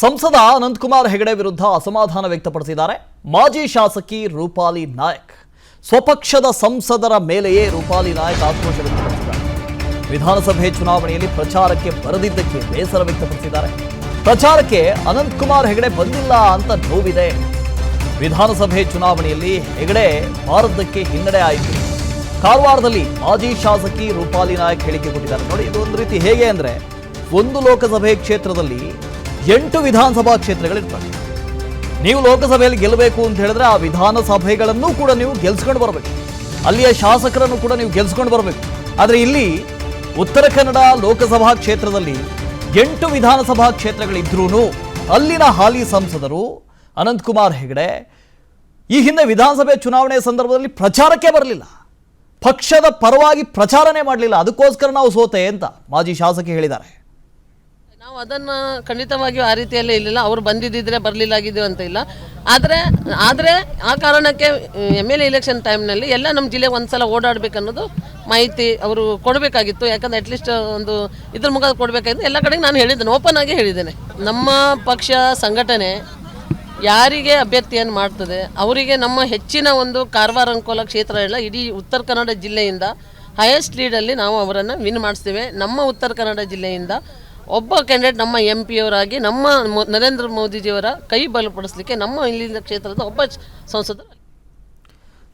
ಸಂಸದ ಅನಂತಕುಮಾರ್ ಹೆಗಡೆ ವಿರುದ್ಧ ಅಸಮಾಧಾನ ವ್ಯಕ್ತಪಡಿಸಿದ್ದಾರೆ ಮಾಜಿ ಶಾಸಕಿ ರೂಪಾಲಿ ನಾಯಕ್. ಸ್ವಪಕ್ಷದ ಸಂಸದರ ಮೇಲೆಯೇ ರೂಪಾಲಿ ನಾಯಕ್ ಆಕ್ರೋಶ ವ್ಯಕ್ತಪಡಿಸಿದ್ದಾರೆ. ವಿಧಾನಸಭೆ ಚುನಾವಣೆಯಲ್ಲಿ ಪ್ರಚಾರಕ್ಕೆ ಬರದಿದ್ದಕ್ಕೆ ಬೇಸರ ವ್ಯಕ್ತಪಡಿಸಿದ್ದಾರೆ. ಪ್ರಚಾರಕ್ಕೆ ಅನಂತಕುಮಾರ್ ಹೆಗಡೆ ಬಂದಿಲ್ಲ ಅಂತ ನೋವಿದೆ. ವಿಧಾನಸಭೆ ಚುನಾವಣೆಯಲ್ಲಿ ಹೆಗಡೆ ಬಾರದ್ದಕ್ಕೆ ಹಿನ್ನಡೆ ಆಯಿತು. ಕಾರವಾರದಲ್ಲಿ ಮಾಜಿ ಶಾಸಕಿ ರೂಪಾಲಿ ನಾಯಕ್ ಹೇಳಿಕೆ ಕೊಟ್ಟಿದ್ದಾರೆ. ನೋಡಿ, ಇದು ಒಂದು ರೀತಿ ಹೇಗೆ ಅಂದ್ರೆ, ಒಂದು ಲೋಕಸಭೆ ಕ್ಷೇತ್ರದಲ್ಲಿ 8 ವಿಧಾನಸಭಾ ಕ್ಷೇತ್ರಗಳಿರ್ತವೆ. ನೀವು ಲೋಕಸಭೆಯಲ್ಲಿ ಗೆಲ್ಲಬೇಕು ಅಂತ ಹೇಳಿದ್ರೆ ಆ ವಿಧಾನಸಭೆಗಳನ್ನು ಕೂಡ ನೀವು ಗೆಲ್ಸ್ಕೊಂಡು ಬರಬೇಕು, ಅಲ್ಲಿಯ ಶಾಸಕರನ್ನು ಕೂಡ ನೀವು ಗೆಲ್ಸ್ಕೊಂಡು ಬರಬೇಕು. ಆದರೆ ಇಲ್ಲಿ ಉತ್ತರ ಕನ್ನಡ ಲೋಕಸಭಾ ಕ್ಷೇತ್ರದಲ್ಲಿ 8 ವಿಧಾನಸಭಾ ಕ್ಷೇತ್ರಗಳಿದ್ರೂ ಅಲ್ಲಿನ ಹಾಲಿ ಸಂಸದರು ಅನಂತಕುಮಾರ್ ಹೆಗಡೆ ಈ ಹಿಂದೆ ವಿಧಾನಸಭೆ ಚುನಾವಣೆ ಸಂದರ್ಭದಲ್ಲಿ ಪ್ರಚಾರಕ್ಕೆ ಬರಲಿಲ್ಲ, ಪಕ್ಷದ ಪರವಾಗಿ ಪ್ರಚಾರನೇ ಮಾಡಲಿಲ್ಲ. ಅದಕ್ಕೋಸ್ಕರ ನಾವು ಸೋತೆ ಅಂತ ಮಾಜಿ ಶಾಸಕಿ ಹೇಳಿದ್ದಾರೆ. ನಾವು ಅದನ್ನು ಖಂಡಿತವಾಗಿಯೂ ಆ ರೀತಿಯಲ್ಲೇ ಇರಲಿಲ್ಲ. ಅವರು ಬಂದಿದ್ದಿದ್ರೆ ಬರಲಿಲ್ಲಾಗಿದ್ದೀವಿ ಅಂತ ಇಲ್ಲ. ಆದರೆ ಆ ಕಾರಣಕ್ಕೆ MLA ಎಲೆಕ್ಷನ್ ಟೈಮ್ನಲ್ಲಿ ಎಲ್ಲ ನಮ್ಮ ಜಿಲ್ಲೆಗೆ ಒಂದು ಸಲ ಓಡಾಡಬೇಕನ್ನೋದು ಮಾಹಿತಿ ಅವರು ಕೊಡಬೇಕಾಗಿತ್ತು. ಯಾಕಂದರೆ ಅಟ್ಲೀಸ್ಟ್ ಒಂದು ಇದ್ರ ಮುಖ ಕೊಡಬೇಕಾಗಿತ್ತು. ಎಲ್ಲ ಕಡೆಗೆ ನಾನು ಹೇಳಿದ್ದೇನೆ, ಓಪನ್ ಆಗಿ ಹೇಳಿದ್ದೇನೆ. ನಮ್ಮ ಪಕ್ಷ ಸಂಘಟನೆ ಯಾರಿಗೆ ಅಭ್ಯರ್ಥಿಯನ್ನು ಮಾಡ್ತದೆ ಅವರಿಗೆ ನಮ್ಮ ಹೆಚ್ಚಿನ ಒಂದು ಕಾರವಾರ ಅಂಕೋಲ ಕ್ಷೇತ್ರ ಎಲ್ಲ ಇಡೀ ಉತ್ತರ ಕನ್ನಡ ಜಿಲ್ಲೆಯಿಂದ ಹೈಯೆಸ್ಟ್ ಲೀಡಲ್ಲಿ ನಾವು ಅವರನ್ನು ವಿನ್ ಮಾಡಿಸ್ತೇವೆ. ನಮ್ಮ ಉತ್ತರ ಕನ್ನಡ ಜಿಲ್ಲೆಯಿಂದ ಒಬ್ಬ ಕ್ಯಾಂಡಿಡೇಟ್ ನಮ್ಮ MP ಅವರಾಗಿ ನಮ್ಮ ನರೇಂದ್ರ ಮೋದಿಜಿಯವರ ಕೈ ಬಲಪಡಿಸಲಿಕ್ಕೆ ನಮ್ಮ ಇಲ್ಲಿಂದ ಕ್ಷೇತ್ರದ ಒಬ್ಬ ಸಂಸದರು.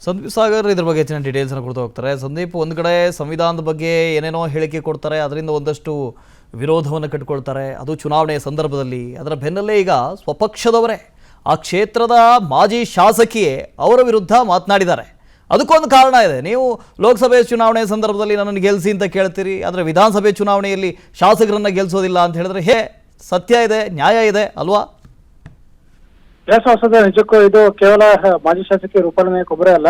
ಸಂದೀಪ್ ಸಾಗರ್ ಇದ್ರ ಬಗ್ಗೆ ಹೆಚ್ಚಿನ ಡೀಟೇಲ್ಸ್ನ ಕೊಡ್ತಾ ಹೋಗ್ತಾರೆ. ಸಂದೀಪ್, ಒಂದು ಕಡೆ ಸಂವಿಧಾನದ ಬಗ್ಗೆ ಏನೇನೋ ಹೇಳಿಕೆ ಕೊಡ್ತಾರೆ, ಅದರಿಂದ ಒಂದಷ್ಟು ವಿರೋಧವನ್ನು ಕಟ್ಟಿಕೊಳ್ತಾರೆ, ಅದು ಚುನಾವಣೆಯ ಸಂದರ್ಭದಲ್ಲಿ. ಅದರ ಬೆನ್ನಲ್ಲೇ ಈಗ ಸ್ವಪಕ್ಷದವರೇ ಆ ಕ್ಷೇತ್ರದ ಮಾಜಿ ಶಾಸಕಿಯೇ ಅವರ ವಿರುದ್ಧ ಮಾತನಾಡಿದ್ದಾರೆ. ಅದಕ್ಕೊಂದು ಕಾರಣ ಇದೆ. ನೀವು ಲೋಕಸಭೆ ಚುನಾವಣೆ ಸಂದರ್ಭದಲ್ಲಿ ನನ್ನನ್ನು ಗೆಲ್ಲಿಸಿ ಅಂತ ಕೇಳ್ತೀರಿ, ಆದರೆ ವಿಧಾನಸಭೆ ಚುನಾವಣೆಯಲ್ಲಿ ಶಾಸಕರನ್ನ ಗೆಲ್ಲಿಸೋದಿಲ್ಲ ಅಂತ ಹೇಳಿದ್ರೆ ಸತ್ಯ ಇದೆ, ನ್ಯಾಯ ಇದೆ ಅಲ್ವಾ? ನಿಜಕ್ಕೂ ಇದು ಕೇವಲ ಮಾಜಿ ಶಾಸಕಿ ರೂಪಾಲಿ ನಾಯಕ್ ಒಬ್ಬರೇ ಅಲ್ಲ,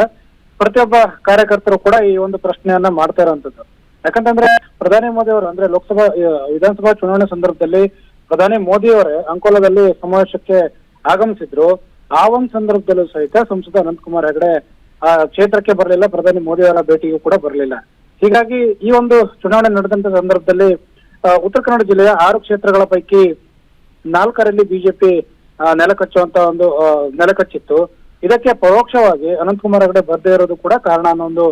ಪ್ರತಿಯೊಬ್ಬ ಕಾರ್ಯಕರ್ತರು ಕೂಡ ಈ ಒಂದು ಪ್ರಶ್ನೆಯನ್ನ ಮಾಡ್ತಾ ಇರುವಂತದ್ದು. ಯಾಕಂತಂದ್ರೆ ಪ್ರಧಾನಿ ಮೋದಿ ಅವರು ಅಂದ್ರೆ ವಿಧಾನಸಭಾ ಚುನಾವಣೆ ಸಂದರ್ಭದಲ್ಲಿ ಪ್ರಧಾನಿ ಮೋದಿ ಅವರೇ ಅಂಕೋಲದಲ್ಲಿ ಸಮಾವೇಶಕ್ಕೆ ಆಗಮಿಸಿದ್ರು. ಆ ಒಂದು ಸಂದರ್ಭದಲ್ಲೂ ಸಹಿತ ಸಂಸದ ಅನಂತಕುಮಾರ್ ಹೆಗಡೆ ಆ ಕ್ಷೇತ್ರಕ್ಕೆ ಬರಲಿಲ್ಲ, ಪ್ರಧಾನಿ ಮೋದಿ ಅವರ ಭೇಟಿಗೂ ಕೂಡ ಬರಲಿಲ್ಲ. ಹೀಗಾಗಿ ಈ ಒಂದು ಚುನಾವಣೆ ನಡೆದಂತ ಸಂದರ್ಭದಲ್ಲಿ ಉತ್ತರ ಕನ್ನಡ ಜಿಲ್ಲೆಯ 6 ಕ್ಷೇತ್ರಗಳ ಪೈಕಿ 4ರಲ್ಲಿ ಬಿಜೆಪಿ ನೆಲಕಚ್ಚಿತ್ತು. ಇದಕ್ಕೆ ಪರೋಕ್ಷವಾಗಿ ಅನಂತಕುಮಾರ್ ಹೆಗಡೆ ಬರ್ದೇ ಇರೋದು ಕೂಡ ಕಾರಣ ಅನ್ನೋ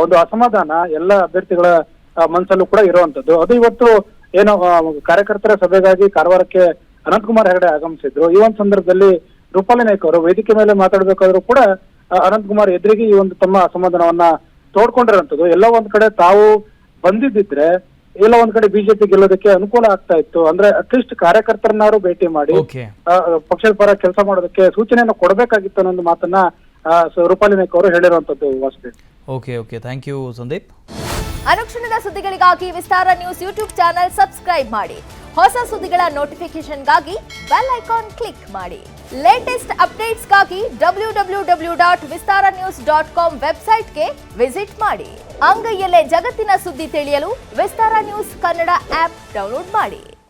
ಒಂದು ಅಸಮಾಧಾನ ಎಲ್ಲ ಅಭ್ಯರ್ಥಿಗಳ ಮನಸ್ಸಲ್ಲೂ ಕೂಡ ಇರುವಂತದ್ದು. ಅದು ಇವತ್ತು ಏನು ಕಾರ್ಯಕರ್ತರ ಸಭೆಗಾಗಿ ಕಾರವಾರಕ್ಕೆ ಅನಂತಕುಮಾರ್ ಹೆಗಡೆ ಆಗಮಿಸಿದ್ರು. ಈ ಒಂದು ಸಂದರ್ಭದಲ್ಲಿ ರೂಪಾಲಿ ನಾಯಕ್ ಅವರು ವೇದಿಕೆ ಮೇಲೆ ಮಾತಾಡ್ಬೇಕಾದ್ರೂ ಕೂಡ ಅನಂತಕುಮಾರ್ ಎದುರಿಗೆ ಈ ಒಂದು ತಮ್ಮ ಅಸಮಾಧಾನವನ್ನ ತೋಡ್ಕೊಂಡಿರುವಂತದ್ದು. ಎಲ್ಲ ಒಂದ್ ಕಡೆ ತಾವು ಬಂದಿದ್ದಿದ್ರೆ ಎಲ್ಲ ಒಂದ್ ಕಡೆ ಬಿಜೆಪಿ ಗೆಲ್ಲೋದಕ್ಕೆ ಅನುಕೂಲ ಆಗ್ತಾ ಇತ್ತು. ಅಂದ್ರೆ ಅಟ್ಲೀಸ್ಟ್ ಕಾರ್ಯಕರ್ತರನ್ನಾರು ಭೇಟಿ ಮಾಡಿ ಪಕ್ಷದ ಪರ ಕೆಲಸ ಮಾಡೋದಕ್ಕೆ ಸೂಚನೆಯನ್ನು ಕೊಡಬೇಕಾಗಿತ್ತು ಅನ್ನೋ ಒಂದು ಮಾತನ್ನ ರೂಪಾಲಿ ನಾಯಕ್ ಅವರು ಹೇಳಿರುವಂತದ್ದು. Okay, thank you Sandeep. ಅನುಕ್ಷಣದ ಸುದ್ದಿಗಳಿಗಾಗಿ Vistara news YouTube channel subscribe ಮಾಡಿ. ಹೊಸ ಸುದ್ದಿಗಳ ನೋಟಿಫಿಕೇಶನ್ಗಾಗಿ ಬೆಲ್ ಐಕಾನ್ ಕ್ಲಿಕ್ ಮಾಡಿ. ಲೇಟೆಸ್ಟ್ ಅಪ್ಡೇಟ್ಸ್ಗಾಗಿ www.vistaranews.com ವೆಬ್ಸೈಟ್ಗೆ ವಿಸಿಟ್ ಮಾಡಿ. ಅಂಗೈಯಲ್ಲೇ ಜಗತ್ತಿನ ಸುದ್ದಿ ತಿಳಿಯಲು Vistara news Kannada app download ಮಾಡಿ.